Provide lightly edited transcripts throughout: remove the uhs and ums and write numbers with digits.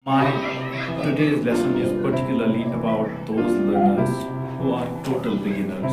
My today's lesson is particularly about those learners who are total beginners.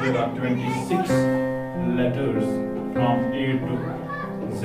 There are 26 letters from A to Z.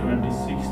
26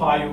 5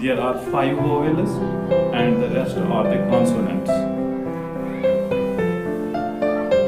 There are 5 vowels and the rest are the consonants.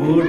word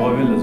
vowels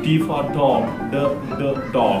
D for dog, the dog,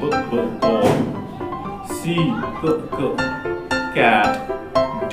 B dog, C cat, D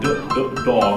D dog।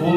2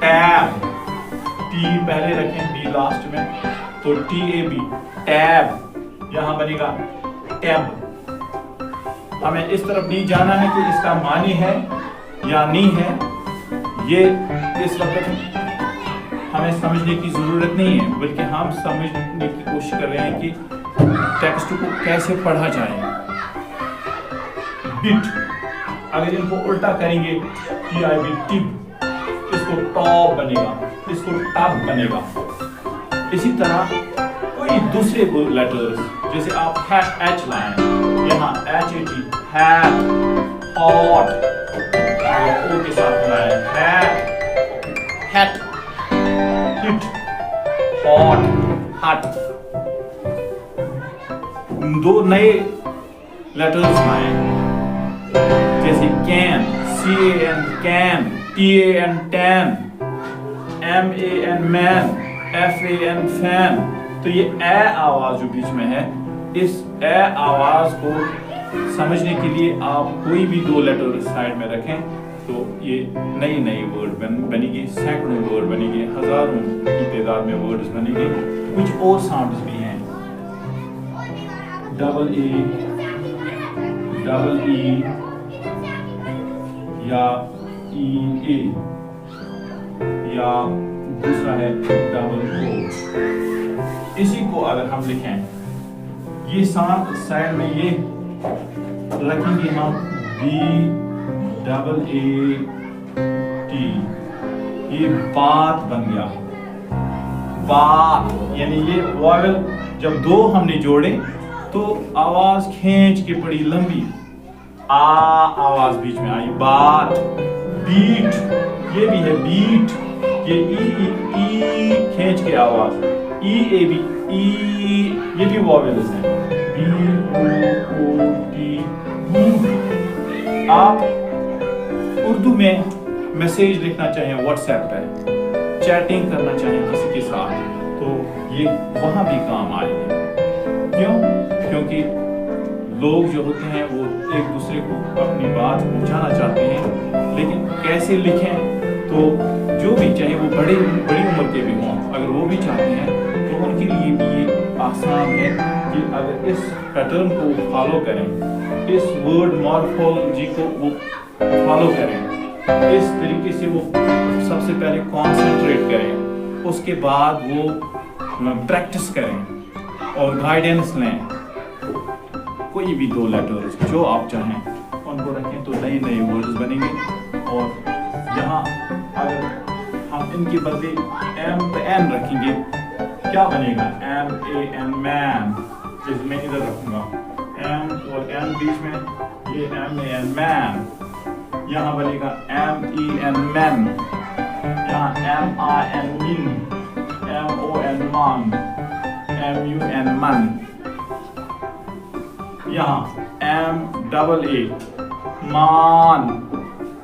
tab, T پہلے رکھیں، be last میں، تو T A be tab, یہاں بنے گا tab. ہمیں اس طرف نہیں جانا ہے کہ اس کا معنی ہے یا نہیں ہے، یہ اس وقت ہمیں سمجھنے کی ضرورت نہیں ہے، بلکہ ہم سمجھنے کی کوشش کر رہے ہیں کہ ٹیکسٹ کو کیسے پڑھا جائے۔ بٹ، اگر ان کو الٹا کریں گے ٹی آئی بی ٹب، اس کو ٹاپ بنے گا، اس کو ٹب بنے گا۔ اسی طرح کوئی دوسرے لیٹرز، جیسے آپ ہیٹ ایچ لائیں، یہاں H A T, hat, hot, O کے ساتھ لائیں، hat, hat, hit, hot, hit. دو نئے لیٹرز لائیں، جیسے can, C A N can, T A N tan, M A N man, F A N fan. تو یہ اے آواز جو بیچ میں ہے، اس اے آواز کو سمجھنے کے لیے آپ کوئی بھی دو لیٹر سائڈ میں رکھیں تو یہ نئی ورڈ بنے گی، سینکڑوں ورڈ بنے گی، ہزاروں کی تعداد میں ورڈز بنے گی۔ کچھ اور ساؤنڈز بھی ہیں، ڈبل اے، ڈبل ای یا ای اے، یا دوسرا ہے ڈبل او۔ اسی کو اگر ہم لکھیں، یہ سائڈ میں یہ رکھیں گے ہم بی ڈبل اے ٹی، یہ بات بن گیا، بات، یعنی یہ واول جب دو ہم نے جوڑے تو آواز کھینچ کے پڑی لمبی، آواز بیچ میں آئی، بات۔ بیٹ، یہ بھی ہے بیٹ، یہ ای کھینچ کے آواز، ای اے بی، ای، یہ بھی واولز ہیں، بی او ٹی، بوٹ۔ آپ اردو میں میسیج لکھنا چاہیں واٹس ایپ پہ، چیٹنگ کرنا چاہیں کسی کے ساتھ، تو یہ وہاں بھی کام آئے گی۔ کیوں؟ کیونکہ لوگ جو ہوتے ہیں وہ ایک دوسرے کو اپنی بات پہنچانا چاہتے ہیں، لیکن کیسے لکھیں؟ تو جو بھی چاہے وہ بڑی عمر کے بھی ہوں، اگر وہ بھی چاہتے ہیں تو ان کے لیے بھی یہ آسان ہے کہ اگر اس پیٹرن کو فالو کریں، اس ورڈ مارفولوجی کو وہ فالو کریں، اس طریقے سے وہ سب سے پہلے کانسنٹریٹ کریں، اس کے بعد وہ پریکٹس کریں اور گائیڈنس لیں، کوئی بھی دو لیٹرز جو آپ چاہیں ان کو رکھیں تو نئے ورڈز بنیں گے۔ اور یہاں اگر ہم ان کے بدلے ایم پہ این رکھیں گے، کیا بنے گا؟ ایم اے این مین، جیسے میں ادھر رکھوں گا ایم اور این بیچ میں، یہ ایم اے این مین، یہاں بنے گا ایم ای این مین، یہاں ایم آئی این مین، ایم او این مان، ایم یو این من، یہاں ایم ڈبل اے مان،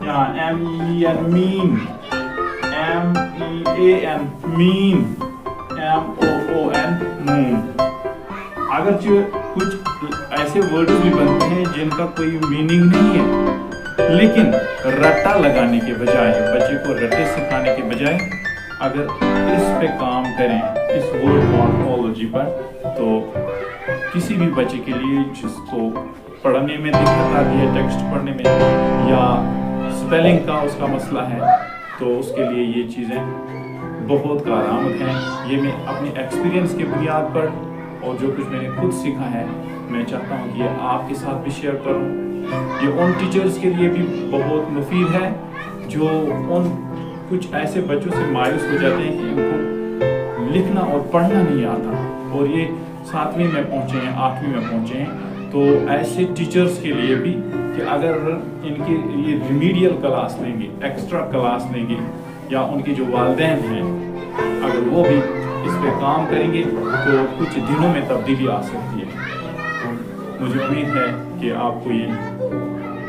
یہاں ایم ای این مین، ایم ای اے این مین، ایم او این مون۔ اگرچہ کچھ ایسے ورڈز بھی بنتے ہیں جن کا کوئی میننگ نہیں ہے، لیکن رٹا لگانے کے بجائے، بچے کو رٹے سکھانے کے بجائے اگر اس پہ کام کریں، اس ورڈ مارفولوجی پر، تو کسی بھی بچے کے لیے جس کو پڑھنے میں دقت آتی ہے، ٹیکسٹ پڑھنے میں، یا سپیلنگ کا اس کا مسئلہ ہے، تو اس کے لیے یہ چیزیں بہت کارآمد ہیں۔ یہ میں اپنے ایکسپیرینس کے بنیاد پر اور جو کچھ میں نے خود سیکھا ہے، میں چاہتا ہوں کہ یہ آپ کے ساتھ بھی شیئر کروں۔ یہ ان ٹیچرز کے لیے بھی بہت مفید ہے جو ان کچھ ایسے بچوں سے مایوس ہو جاتے ہیں کہ ان کو لکھنا اور پڑھنا نہیں آتا، اور یہ 7ویں میں پہنچے ہیں، 8ویں میں پہنچے ہیں۔ تو ایسے ٹیچرز کے لیے بھی کہ اگر ان کے یہ ریمیڈیل کلاس لیں گے، ایکسٹرا کلاس لیں گے، یا ان کے جو والدین ہیں اگر وہ بھی اس پہ کام کریں گے تو کچھ دنوں میں تبدیلی آ سکتی ہے۔ مجھے امید ہے کہ آپ کو یہ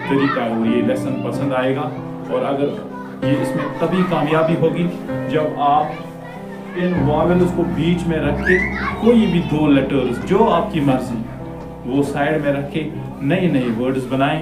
طریقہ اور یہ لیسن پسند آئے گا، اور اگر یہ اس میں تبھی کامیابی ہوگی جب آپ ان واولز کو بیچ میں رکھ کے کوئی بھی دو لیٹرز جو آپ کی مرضی وہ سائڈ میں رکھ کے نئے ورڈز بنائیں،